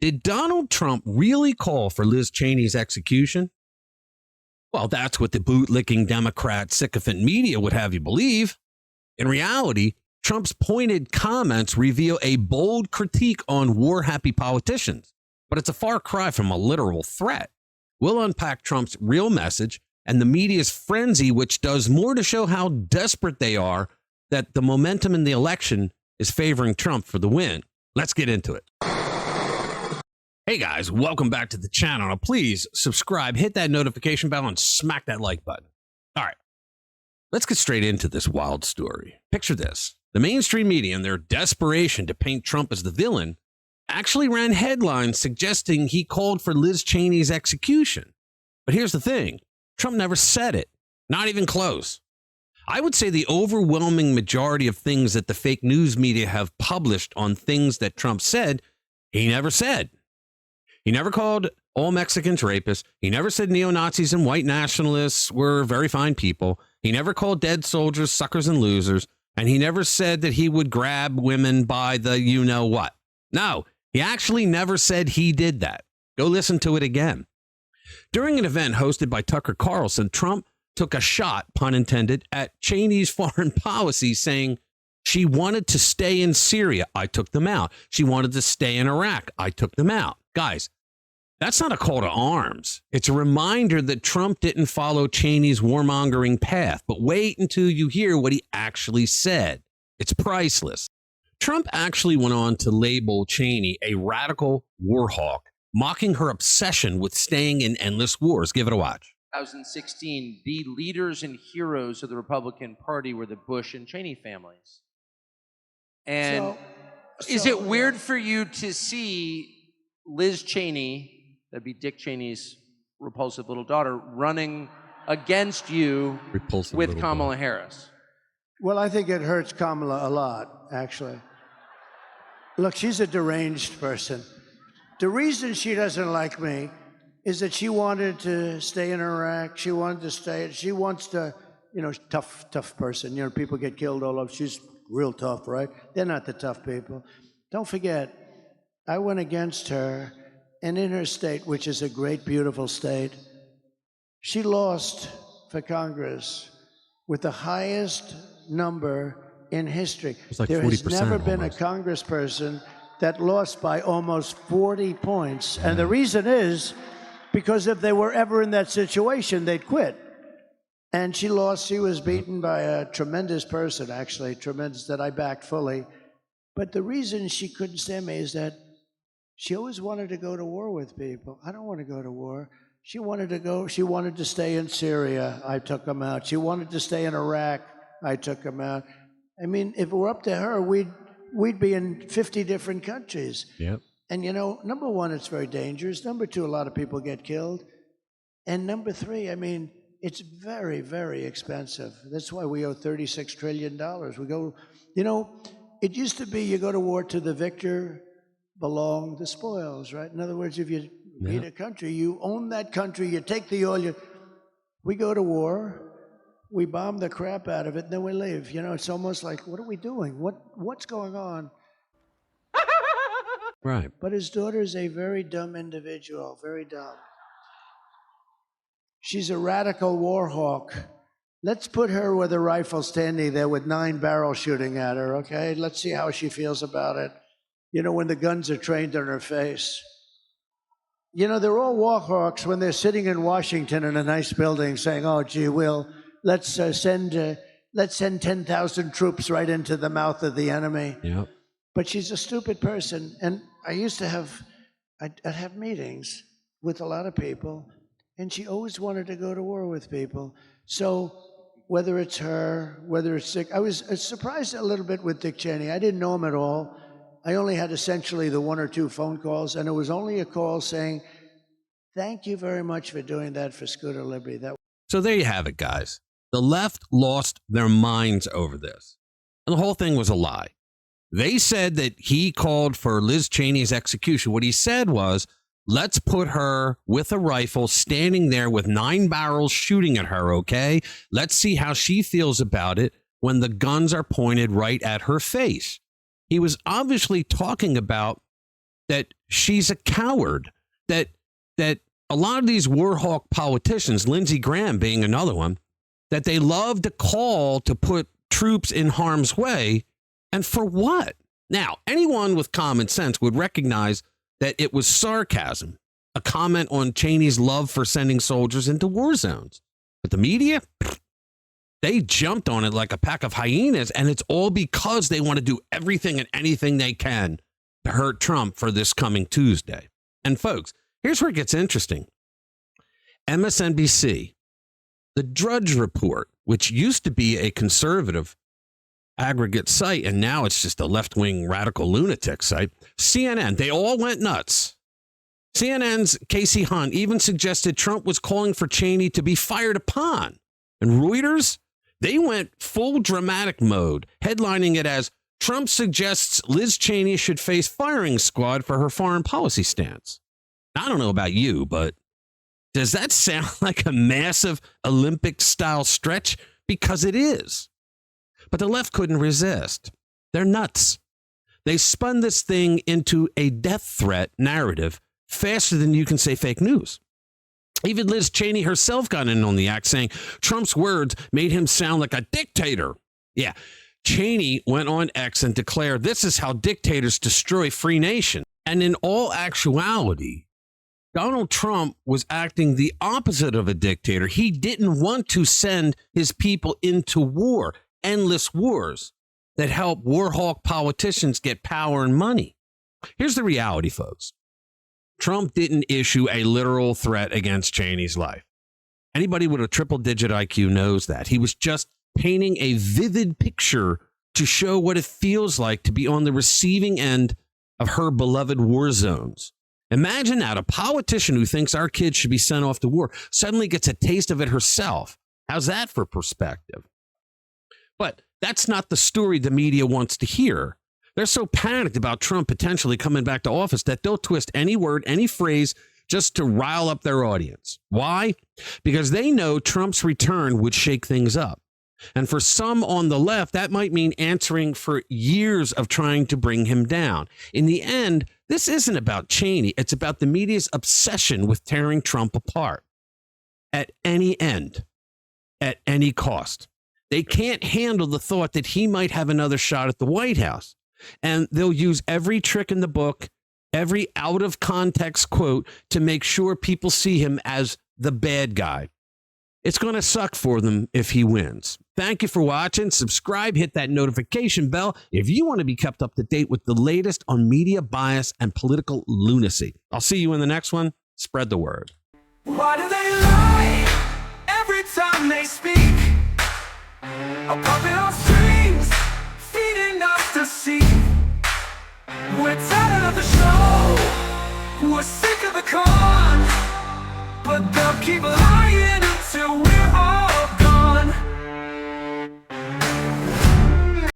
Did Donald Trump really call for Liz Cheney's execution? Well, that's what the bootlicking Democrat sycophant media would have you believe. In reality, Trump's pointed comments reveal a bold critique on war-happy politicians, but it's a far cry from a literal threat. We'll unpack Trump's real message and the media's frenzy, which does more to show how desperate they are that the momentum in the election is favoring Trump for the win. Let's get into it. Hey guys, welcome back to the channel. Now please subscribe, hit that notification bell, and smack that like button. All right, let's get straight into this wild story. Picture this. The mainstream media, in their desperation to paint Trump as the villain, actually ran headlines suggesting he called for Liz Cheney's execution. But here's the thing. Trump never said it. Not even close. I would say the overwhelming majority of things that the fake news media have published on things that Trump said, he never said. He never called all Mexicans rapists. He never said neo-Nazis and white nationalists were very fine people. He never called dead soldiers suckers and losers. And he never said that he would grab women by the you-know-what. No, he actually never said he did that. Go listen to it again. During an event hosted by Tucker Carlson, Trump took a shot, pun intended, at Cheney's foreign policy, saying she wanted to stay in Syria. I took them out. She wanted to stay in Iraq. I took them out. Guys, that's not a call to arms. It's a reminder that Trump didn't follow Cheney's warmongering path. But wait until you hear what he actually said. It's priceless. Trump actually went on to label Cheney a radical war hawk, mocking her obsession with staying in endless wars. Give it a watch. 2016, the leaders and heroes of the Republican Party were the Bush and Cheney families. And is it weird for you to see Liz Cheney, that'd be Dick Cheney's repulsive little daughter, running against you with Kamala Harris? Well, I think it hurts Kamala a lot, actually. Look, she's a deranged person. The reason she doesn't like me is that she wanted to stay in Iraq. She wants to, tough person. People get killed all over. She's real tough, right? They're not the tough people. Don't forget, I went against her, and in her state, which is a great, beautiful state, she lost for Congress with the highest number in history. Like there has never been almost a congressperson that lost by almost 40 points. And the reason is because if they were ever in that situation, they'd quit. And she lost. She was beaten by a tremendous person, actually, tremendous, that I backed fully. But the reason she couldn't stand me is that she always wanted to go to war with people. I don't want to go to war. She wanted to stay in Syria. I took them out. She wanted to stay in Iraq. I took them out. I mean, if it were up to her, we'd be in 50 different countries. Yep. And number one, it's very dangerous. Number two, a lot of people get killed. And number three, I mean, it's very, very expensive. That's why we owe $36 trillion. We go, it used to be you go to war to the victor belong the spoils, right? In other words, if you beat a country, you own that country, you take the oil, we go to war, we bomb the crap out of it, and then we leave. It's almost like, what are we doing? What's going on? Right. But his daughter is a very dumb individual, very dumb. She's a radical war hawk. Let's put her with a rifle standing there with 9 barrels shooting at her, okay? Let's see how she feels about it. When the guns are trained on her face. They're all war hawks when they're sitting in Washington in a nice building saying, oh, gee, let's send 10,000 troops right into the mouth of the enemy. Yep. But she's a stupid person. And I used to I'd have meetings with a lot of people, and she always wanted to go to war with people. So whether it's her, whether it's Dick, I was surprised a little bit with Dick Cheney. I didn't know him at all. I only had essentially the 1 or 2 phone calls, and it was only a call saying, thank you very much for doing that for Scooter Libby. So there you have it, guys. The left lost their minds over this. And the whole thing was a lie. They said that he called for Liz Cheney's execution. What he said was, let's put her with a rifle standing there with 9 barrels shooting at her, okay? Let's see how she feels about it when the guns are pointed right at her face. He was obviously talking about that she's a coward, that a lot of these warhawk politicians, Lindsey Graham being another one, that they love to call to put troops in harm's way. And for what? Now, anyone with common sense would recognize that it was sarcasm, a comment on Cheney's love for sending soldiers into war zones. But the media, they jumped on it like a pack of hyenas, and it's all because they want to do everything and anything they can to hurt Trump for this coming Tuesday. And folks, here's where it gets interesting. MSNBC, the Drudge Report, which used to be a conservative aggregate site, and now it's just a left-wing radical lunatic site, CNN, they all went nuts. CNN's Casey Hunt even suggested Trump was calling for Cheney to be fired upon. And Reuters, they went full dramatic mode, headlining it as Trump suggests Liz Cheney should face firing squad for her foreign policy stance. I don't know about you, but does that sound like a massive Olympic-style stretch? Because it is. But the left couldn't resist. They're nuts. They spun this thing into a death threat narrative faster than you can say fake news. Even Liz Cheney herself got in on the act, saying Trump's words made him sound like a dictator. Yeah, Cheney went on X and declared this is how dictators destroy free nation. And in all actuality, Donald Trump was acting the opposite of a dictator. He didn't want to send his people into war, endless wars that help warhawk politicians get power and money. Here's the reality, folks. Trump didn't issue a literal threat against Cheney's life. Anybody with a triple-digit IQ knows that. He was just painting a vivid picture to show what it feels like to be on the receiving end of her beloved war zones. Imagine that, a politician who thinks our kids should be sent off to war suddenly gets a taste of it herself. How's that for perspective? But that's not the story the media wants to hear. They're so panicked about Trump potentially coming back to office that they'll twist any word, any phrase, just to rile up their audience. Why? Because they know Trump's return would shake things up. And for some on the left, that might mean answering for years of trying to bring him down. In the end, this isn't about Cheney. It's about the media's obsession with tearing Trump apart. At any end, at any cost. They can't handle the thought that he might have another shot at the White House. And they'll use every trick in the book, every out of context quote to make sure people see him as the bad guy. It's going to suck for them if he wins. Thank you for watching. Subscribe, hit that notification bell if you want to be kept up to date with the latest on media bias and political lunacy. I'll see you in the next one. Spread the word. Why do they lie every time they speak? A puppet on strings, feeding us to see. We're tired of the show, we're sick of the con, but they'll keep lying.